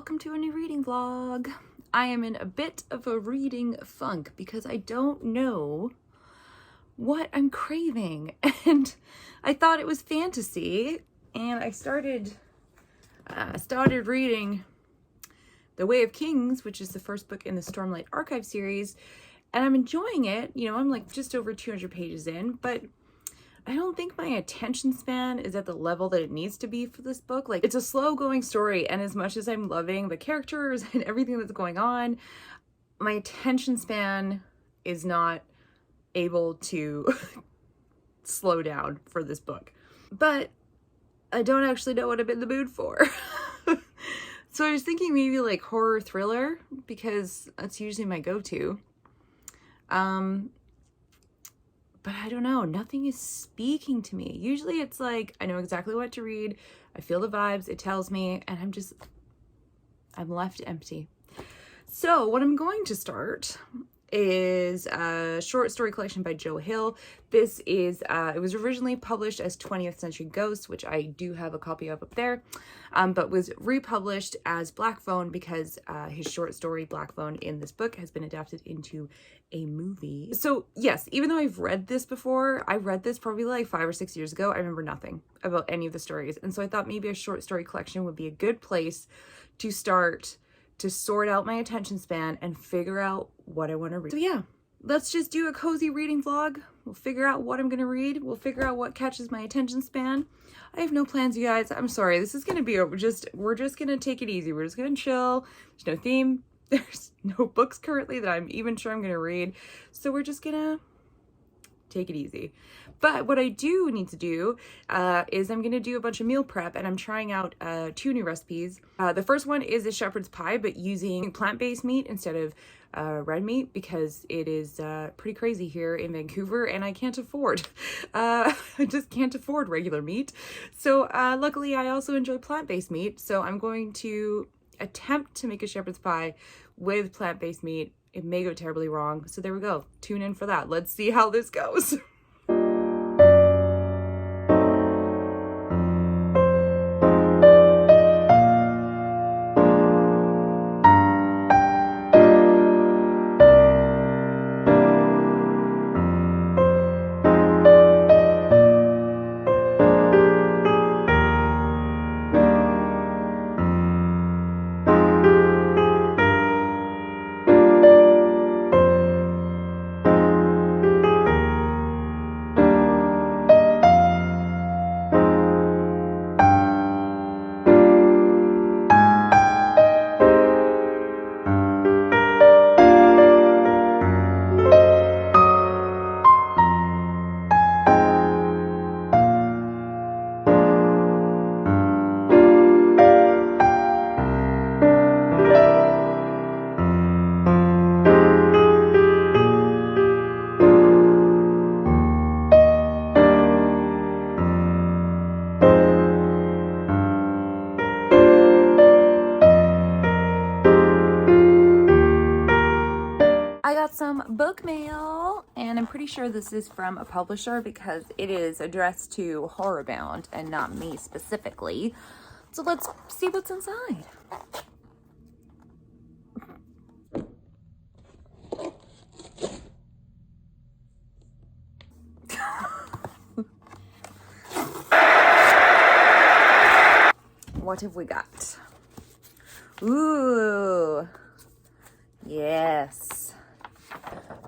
welcome to a new reading vlog. I am in a bit of a reading funk because I don't know what I'm craving, and I thought it was fantasy, and I started reading The Way of Kings, which is the first book in the Stormlight Archive series, and I'm enjoying it. You know, I'm like just over 200 pages in, but I don't think my attention span is at the level that it needs to be for this book. Like, it's a slow going story, and as much as I'm loving the characters and everything that's going on, my attention span is not able to slow down for this book. But I don't actually know what I'm in the mood for. So I was thinking maybe like horror thriller, because that's usually my go-to. But I don't know, nothing is speaking to me. Usually it's like, I know exactly what to read, I feel the vibes, it tells me, and I'm left empty. So what I'm going to start is a short story collection by Joe Hill. This is, it was originally published as 20th Century Ghosts, which I do have a copy of up there, but was republished as Black Phone because his short story Black Phone in this book has been adapted into a movie. So yes, even though I've read this before, I read this probably like 5 or 6 years ago, I remember nothing about any of the stories. And so I thought maybe a short story collection would be a good place to start to sort out my attention span and figure out what I want to read. So yeah, let's just do a cozy reading vlog. We'll figure out what I'm going to read. We'll figure out what catches my attention span. I have no plans, you guys. I'm sorry. This is going to be we're just going to take it easy. We're just going to chill. There's no theme. There's no books currently that I'm even sure I'm going to read. So we're just going to take it easy. But what I do need to do is I'm going to do a bunch of meal prep, and I'm trying out 2 new recipes. The first one is a shepherd's pie, but using plant-based meat instead of red meat, because it is pretty crazy here in Vancouver, and I can't afford, I just can't afford regular meat. So luckily I also enjoy plant-based meat. So I'm going to attempt to make a shepherd's pie with plant-based meat. It may go terribly wrong. So there we go. Tune in for that. Let's see how this goes. Some book mail, and I'm pretty sure this is from a publisher because it is addressed to Horrorbound and not me specifically. So let's see what's inside. What have we got? Ooh, yes.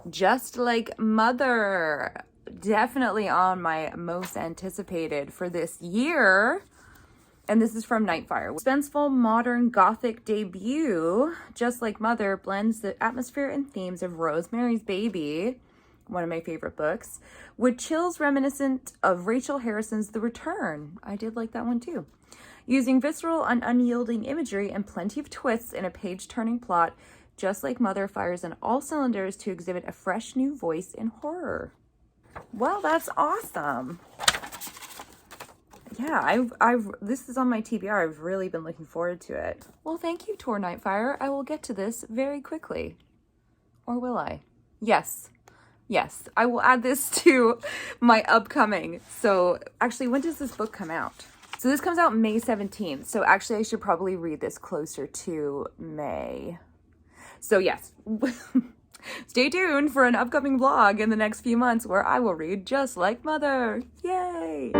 Just Like Mother, definitely on my most anticipated for this year. And this is from Nightfire. Suspenseful modern gothic debut, Just Like Mother blends the atmosphere and themes of Rosemary's Baby, one of my favorite books, with chills reminiscent of Rachel Harrison's The Return. I did like that one too. Using visceral and unyielding imagery and plenty of twists in a page-turning plot, Just Like Mother fires on all cylinders to exhibit a fresh new voice in horror. Well, that's awesome. Yeah, this is on my TBR. I've really been looking forward to it. Well, thank you, Tor Nightfire. I will get to this very quickly. Or will I? Yes. Yes, I will add this to my upcoming. So actually, when does this book come out? So this comes out May 17th. So actually I should probably read this closer to May. So yes, stay tuned for an upcoming vlog in the next few months where I will read Just Like Mother. Yay!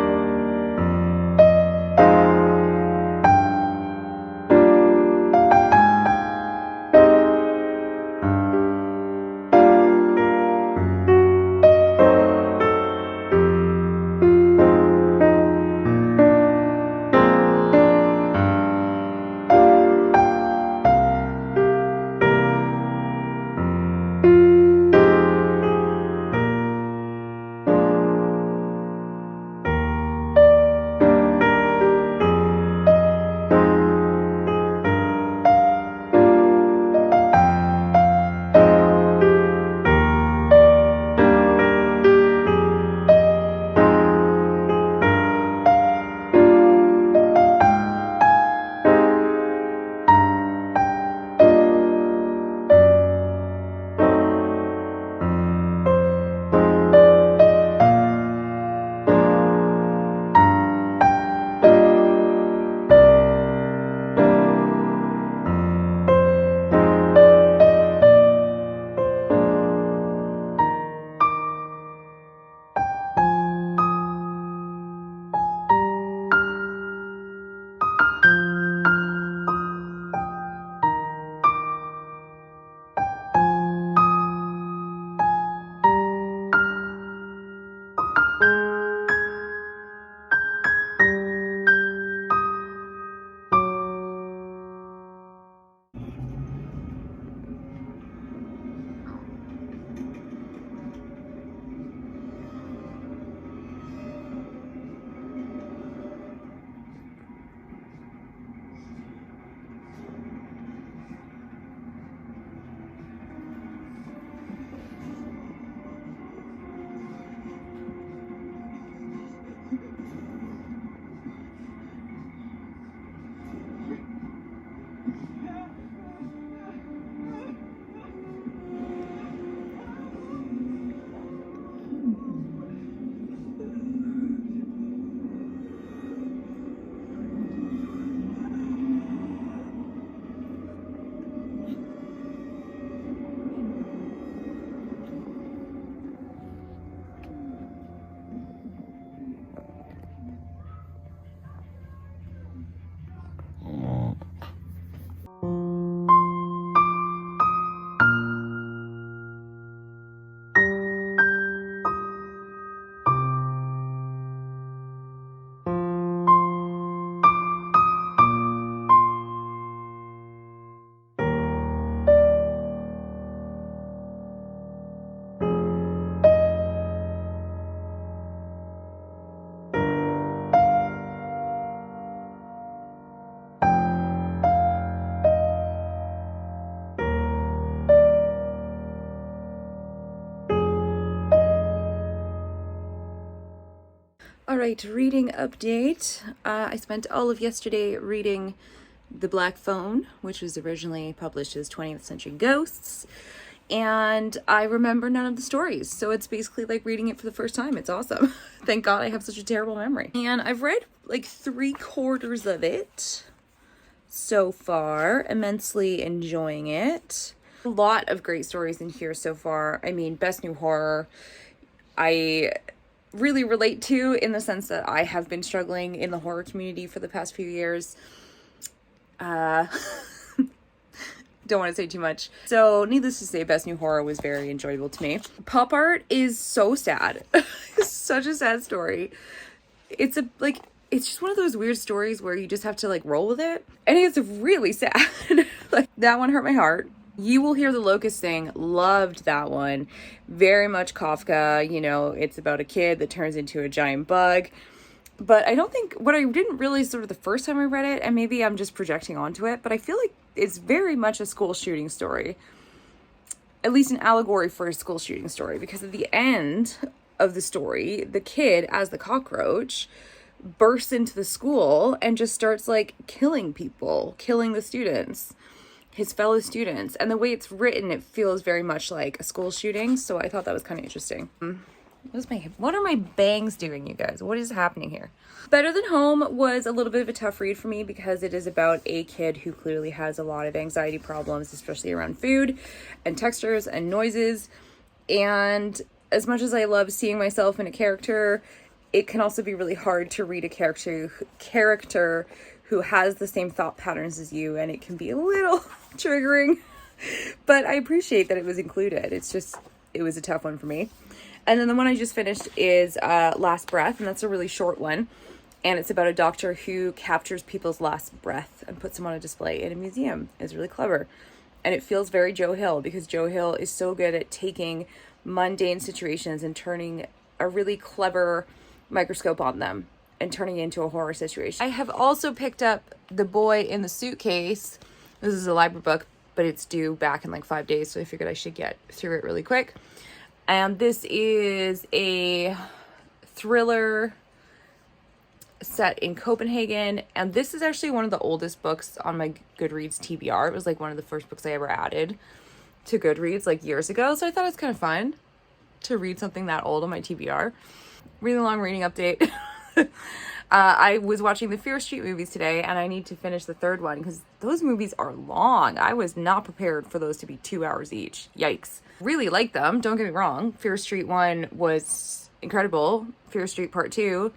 All right, reading update. I spent all of yesterday reading The Black Phone, which was originally published as 20th Century Ghosts, and I remember none of the stories, so it's basically like reading it for the first time. It's awesome. Thank God I have such a terrible memory. And I've read like 3/4 of it so far, immensely enjoying it. A lot of great stories in here so far. I mean, best new horror. I really relate to, in the sense that I have been struggling in the horror community for the past few years. Don't want to say too much. So needless to say, best new horror was very enjoyable to me. Pop art is so sad. It's such a sad story. It's just one of those weird stories where you just have to like roll with it. And it's really sad. Like, that one hurt my heart. You Will Hear the Locust Sing. Loved that one. Very much Kafka. You know, it's about a kid that turns into a giant bug. But I don't think, what I didn't realize sort of the first time I read it, and maybe I'm just projecting onto it, but I feel like it's very much a school shooting story. At least an allegory for a school shooting story. Because at the end of the story, the kid, as the cockroach, bursts into the school and just starts like killing people, killing the students, his fellow students. And the way it's written, it feels very much like a school shooting. So I thought that was kind of interesting. What are my bangs doing, you guys? What is happening here? Better Than Home was a little bit of a tough read for me because it is about a kid who clearly has a lot of anxiety problems, especially around food and textures and noises. And as much as I love seeing myself in a character, it can also be really hard to read a character who has the same thought patterns as you, and it can be a little triggering. But I appreciate that it was included. It was a tough one for me. And then the one I just finished is Last Breath, and that's a really short one. And it's about a doctor who captures people's last breath and puts them on a display in a museum. It's really clever. And it feels very Joe Hill, because Joe Hill is so good at taking mundane situations and turning a really clever microscope on them and turning it into a horror situation. I have also picked up The Boy in the Suitcase. This is a library book, but it's due back in like 5 days, so I figured I should get through it really quick. And this is a thriller set in Copenhagen, and this is actually one of the oldest books on my Goodreads TBR. It was like one of the first books I ever added to Goodreads like years ago, so I thought it was kind of fun to read something that old on my TBR. Really long reading update. I was watching the Fear Street movies today, and I need to finish the third one because those movies are long. I was not prepared for those to be 2 hours each. Yikes. Really like them, don't get me wrong. Fear Street 1 was incredible. Fear Street Part 2,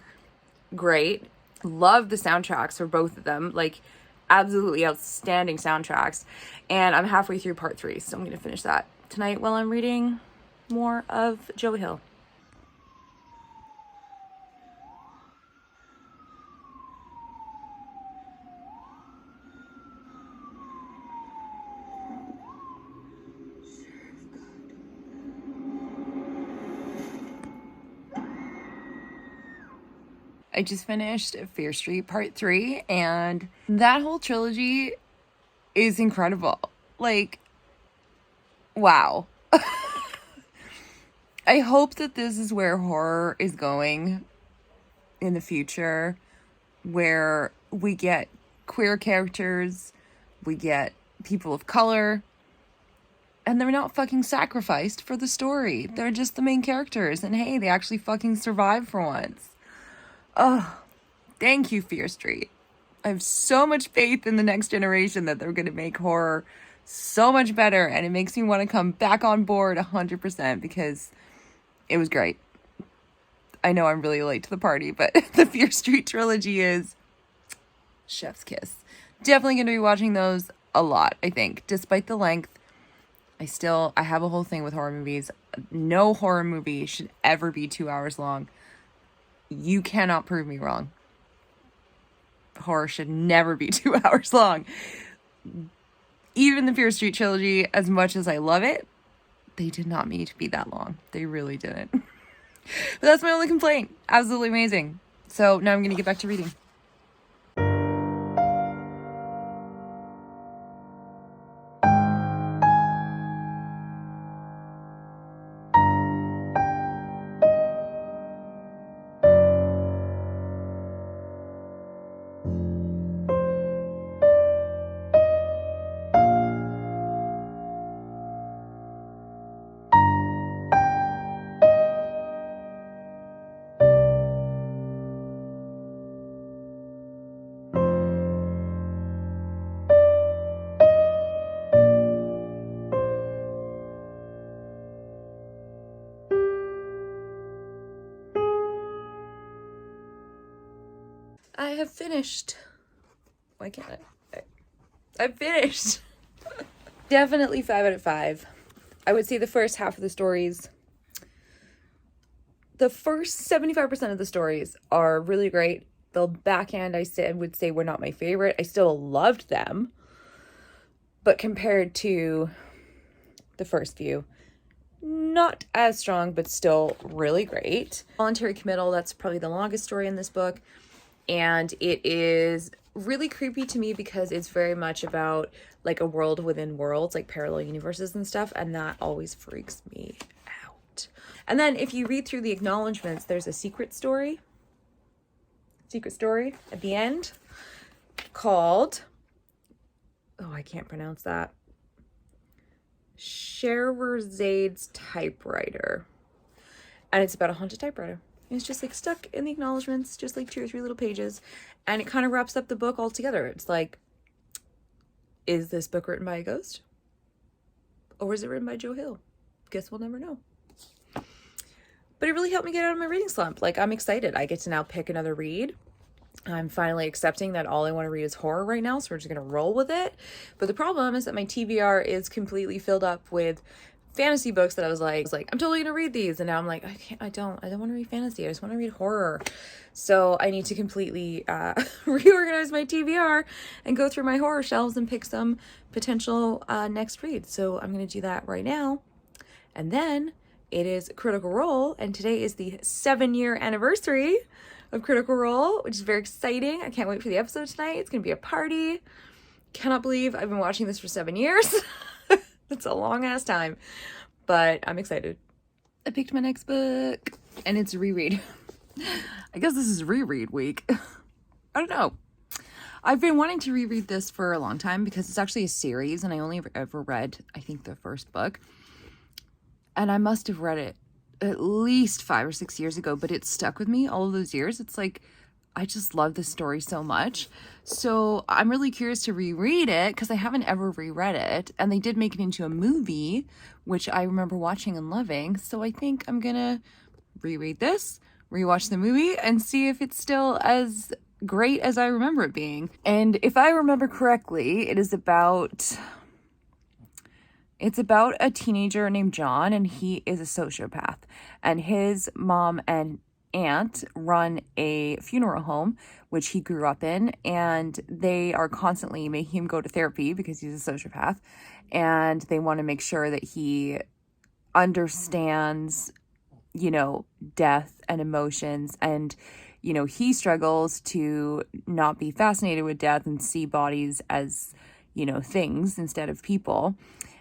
great. Love the soundtracks for both of them. Like, absolutely outstanding soundtracks. And I'm halfway through Part 3, so I'm going to finish that tonight while I'm reading more of Joe Hill. I just finished Fear Street Part 3, and that whole trilogy is incredible. Like, wow. I hope that this is where horror is going in the future, where we get queer characters, we get people of color, and they're not fucking sacrificed for the story. They're just the main characters, and hey, they actually fucking survive for once. Oh, thank you, Fear Street. I have so much faith in the next generation that they're going to make horror so much better, and it makes me want to come back on board 100% because it was great. I know I'm really late to the party, but the Fear Street trilogy is chef's kiss. Definitely going to be watching those a lot, I think. Despite the length, I have a whole thing with horror movies. No horror movie should ever be 2 hours long. You cannot prove me wrong. Horror should never be 2 hours long. Even the Fear Street trilogy, as much as I love it, they did not need to be that long. They really didn't. But that's my only complaint. Absolutely amazing. So now I'm going to get back to reading. I have finished. Why can't I? I've finished. Definitely 5 out of 5. I would say the first half of the stories, the first 75% of the stories are really great. The back end, would say, were not my favorite. I still loved them. But compared to the first few, not as strong, but still really great. Voluntary Committal, that's probably the longest story in this book. And it is really creepy to me because it's very much about like a world within worlds, like parallel universes and stuff. And that always freaks me out. And then if you read through the acknowledgements, there's a secret story at the end called, oh, I can't pronounce that, Scheherezades Typewriter. and it's about a haunted typewriter. And it's just like stuck in the acknowledgements, just like 2 or 3 little pages, and it kind of wraps up the book all together. It's like, is this book written by a ghost? Or is it written by Joe Hill? Guess we'll never know. But it really helped me get out of my reading slump. Like, I'm excited. I get to now pick another read. I'm finally accepting that all I want to read is horror right now, so we're just going to roll with it. But the problem is that my TBR is completely filled up with fantasy books that I was like, I'm totally going to read these. And now I'm like, I don't want to read fantasy. I just want to read horror. So I need to completely reorganize my TBR and go through my horror shelves and pick some potential next reads. So I'm going to do that right now. And then it is Critical Role, and today is the 7-year anniversary of Critical Role, which is very exciting. I can't wait for the episode tonight. It's going to be a party. Cannot believe I've been watching this for 7 years. That's a long ass time, but I'm excited. I picked my next book, and it's a reread. I guess this is reread week. I don't know. I've been wanting to reread this for a long time because it's actually a series, and I only ever read, I think, the first book. And I must have read it at least 5 or 6 years ago, but it stuck with me all of those years. It's like, I just love this story so much. So I'm really curious to reread it because I haven't ever reread it. And they did make it into a movie, which I remember watching and loving. So I think I'm going to reread this, rewatch the movie, and see if it's still as great as I remember it being. And if I remember correctly, it's about a teenager named John, and he is a sociopath. And his mom and aunt run a funeral home, which he grew up in, and they are constantly making him go to therapy because he's a sociopath. And they want to make sure that he understands, death and emotions. And, he struggles to not be fascinated with death and see bodies as, things instead of people.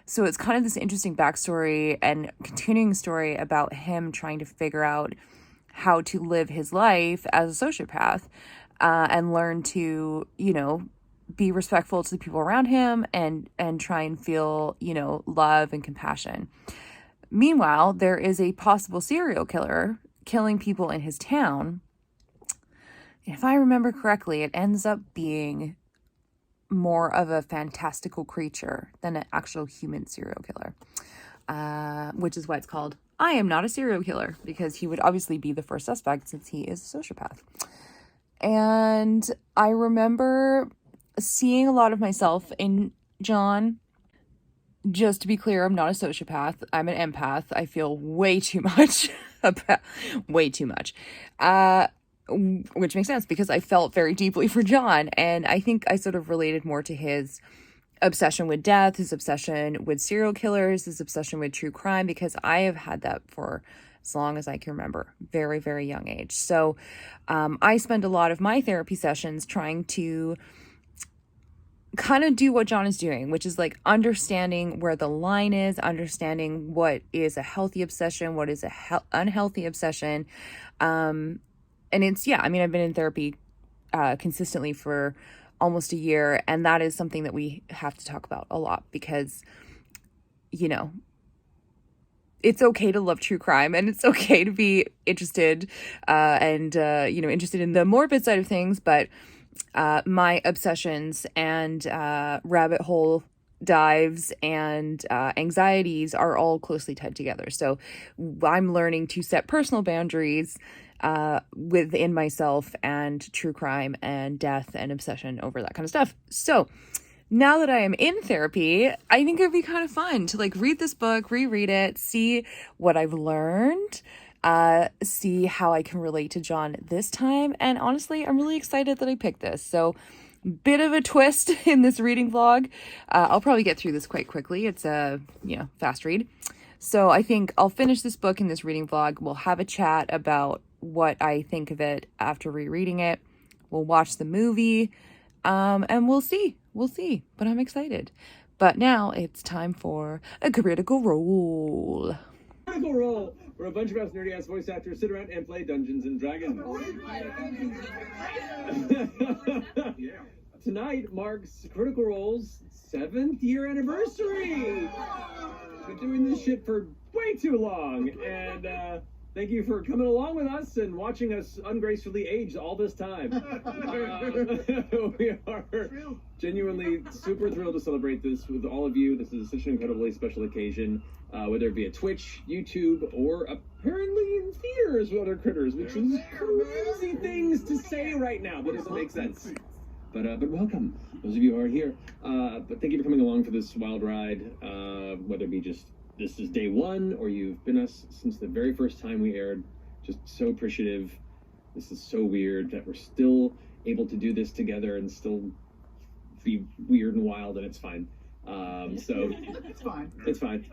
So it's kind of this interesting backstory and continuing story about him trying to figure out how to live his life as a sociopath and learn to, be respectful to the people around him and try and feel, love and compassion. Meanwhile, there is a possible serial killer killing people in his town. If I remember correctly, it ends up being more of a fantastical creature than an actual human serial killer, which is why it's called I Am Not a Serial Killer, because he would obviously be the first suspect since he is a sociopath. And I remember seeing a lot of myself in John. Just to be clear, I'm not a sociopath. I'm an empath. I feel way too much way too much. Which makes sense because I felt very deeply for John, and I think I sort of related more to his obsession with death, his obsession with serial killers, his obsession with true crime, because I have had that for as long as I can remember, very, very young age. So I spend a lot of my therapy sessions trying to kind of do what John is doing, which is like understanding where the line is, understanding what is a healthy obsession, what is a unhealthy obsession. And it's, I've been in therapy consistently for almost a year, and that is something that we have to talk about a lot because, it's okay to love true crime, and it's okay to be interested interested in the morbid side of things, but my obsessions and rabbit hole dives and anxieties are all closely tied together. So I'm learning to set personal boundaries within myself and true crime and death and obsession over that kind of stuff. So now that I am in therapy, I think it'd be kind of fun to read this book, reread it, see what I've learned, see how I can relate to John this time. And honestly, I'm really excited that I picked this. So bit of a twist in this reading vlog. I'll probably get through this quite quickly. It's a, fast read. So I think I'll finish this book in this reading vlog. We'll have a chat about what I think of it after rereading it. We'll watch the movie, and we'll see. But I'm excited. But now it's time for a critical role. Critical Role, where a bunch of us nerdy-ass voice actors sit around and play Dungeons and Dragons. Tonight marks Critical Role's 7th year anniversary. Been doing this shit for way too long, and Thank you for coming along with us and watching us ungracefully age all this time. We are genuinely super thrilled to celebrate this with all of you. This is such an incredibly special occasion, whether it be at Twitch, YouTube, or apparently in theaters with other critters, which is crazy things to say right now, but doesn't make sense. But welcome, those of you who are here. But thank you for coming along for this wild ride, whether it be just this is day one or you've been us since the very first time we aired. Just so appreciative. This is so weird that we're still able to do this together and still be weird and wild, and it's fine. So It's fine. it's fine.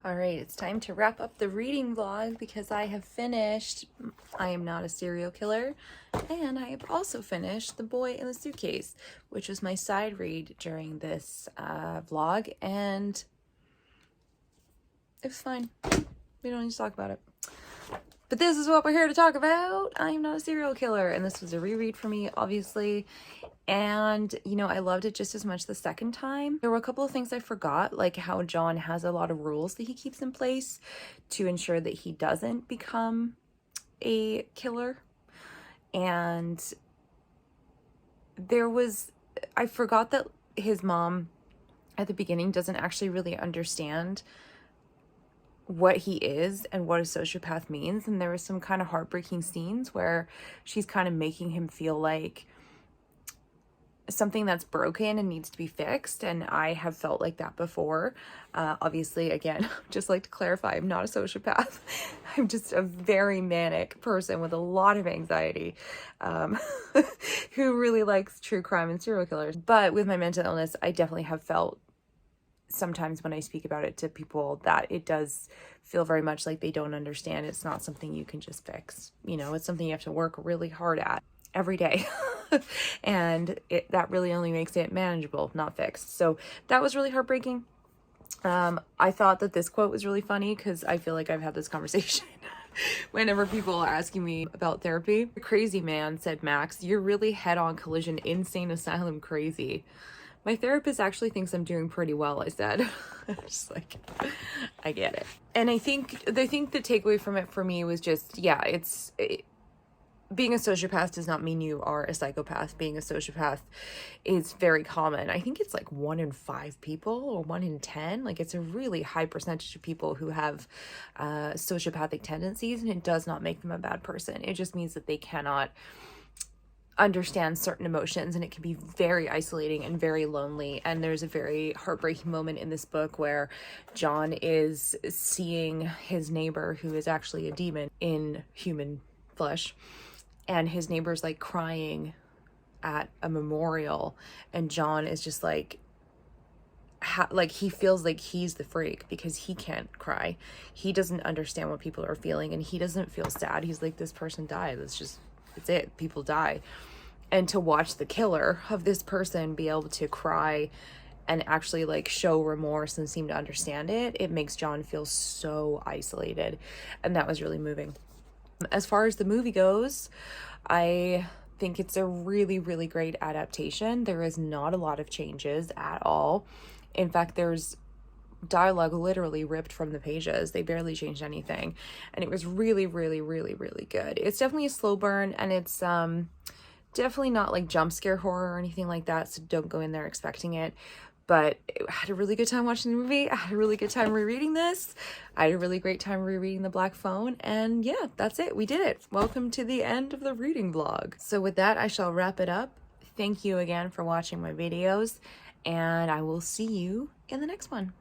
All right, it's time to wrap up the reading vlog because I have finished I Am Not a Serial Killer, and I have also finished The Boy in the Suitcase, which was my side read during this vlog, and it was fine. We don't need to talk about it. But this is what we're here to talk about. I Am Not a Serial Killer, and this was a reread for me, obviously. And, you know, I loved it just as much the second time. There were a couple of things I forgot, like how John has a lot of rules that he keeps in place to ensure that he doesn't become a killer. And I forgot that his mom at the beginning doesn't actually really understand what he is and what a sociopath means. And there were some kind of heartbreaking scenes where she's kind of making him feel like something that's broken and needs to be fixed, and I have felt like that before. Obviously, again, just like to clarify, I'm not a sociopath. I'm just a very manic person with a lot of anxiety, who really likes true crime and serial killers. But with my mental illness, I definitely have felt sometimes when I speak about it to people that it does feel very much like they don't understand. It's not something you can just fix. You know, it's something you have to work really hard at every day. And that really only makes it manageable, not fixed. So that was really heartbreaking. I thought that this quote was really funny because I feel like I've had this conversation whenever people are asking me about therapy. Crazy man, said Max, you're really head-on collision, insane asylum crazy. My therapist actually thinks I'm doing pretty well, I said. Just like, I get it. And I think the takeaway from it for me was just, yeah, being a sociopath does not mean you are a psychopath. Being a sociopath is very common. I think it's like 1 in 5 people or 1 in 10. Like, it's a really high percentage of people who have sociopathic tendencies, and it does not make them a bad person. It just means that they cannot understand certain emotions, and it can be very isolating and very lonely. And there's a very heartbreaking moment in this book where John is seeing his neighbor, who is actually a demon in human flesh, and his neighbor's like crying at a memorial, and John is just like he feels like he's the freak because he can't cry. He doesn't understand what people are feeling, and he doesn't feel sad. He's like, this person died. It's it. People die. And to watch the killer of this person be able to cry and actually like show remorse and seem to understand it, it makes John feel so isolated. And that was really moving. As far as the movie goes, I think it's a really, really great adaptation. There is not a lot of changes at all. In fact, there's dialogue literally ripped from the pages. They barely changed anything. And it was really, really, really, really good. It's definitely a slow burn, and it's definitely not like jump scare horror or anything like that, so don't go in there expecting it. But I had a really good time watching the movie. I had a really good time rereading this. I had a really great time rereading The Black Phone. And yeah, that's it. We did it. Welcome to the end of the reading vlog. So with that, I shall wrap it up. Thank you again for watching my videos, and I will see you in the next one.